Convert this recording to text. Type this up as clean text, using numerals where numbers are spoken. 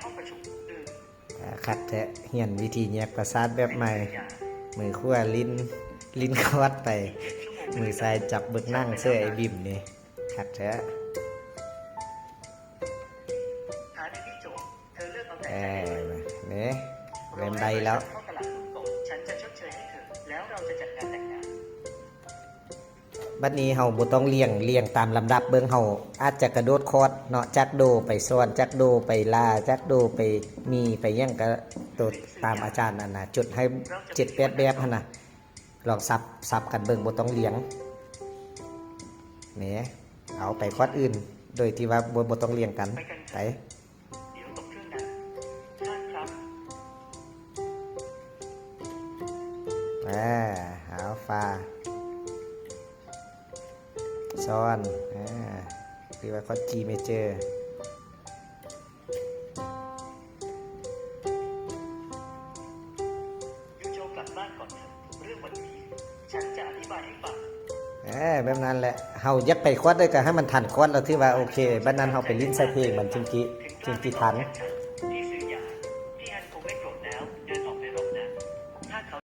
ห้องประชุมขัดแทะเหียนวิธีแยกประสาทแบบใหม่มือขั้วลิ้นคอดไปมือซ้ายจับเบิกนั่งเสื้อไอ้บิ่มนี่ขัดแทะฐานในที่โจเธอเลือกเอาแต่เนี่ยเล่นใดแล้วเข้าตลาดหุ้นโตฉันจะชดเชยให้เธอแล้วเราจะจัดการแต่งงานบัดนี้เฮาบ่ต้องเลี้ยงตามลำดับเบิ่งเฮาอาจจะกระโดดคอร์ดเนาะจักโดไปซ้อนจักโดไปลาจักโดไปมีไปยังก็ตัวตามอาจารย์นั่นน่ะจุดให้7-8แบบหั่นน่ะลองซับกันเบิ่งบ่ต้องเลี้ยงเนี่ยเอาไปคอร์ดอื่นโดยที่ว่าบ่ต้องเลี้ยงกันไปเดี๋ยวตกเครื่องนะท่านครับหาฟ้าซ้อนหรือว่าคอร์ด G major ยูโจกลับบ้านก่อนเถอะเรื่องวันนี้ฉันจะอธิบายให้ฟังแบบนั้นแหละเฮายักไปคอร์ดด้วยกันให้มันทันคอร์ดแล้วที่ว่าโอเคบัดนั้นเฮาไปลิ้นใส่เพลงมันจึงจิทัน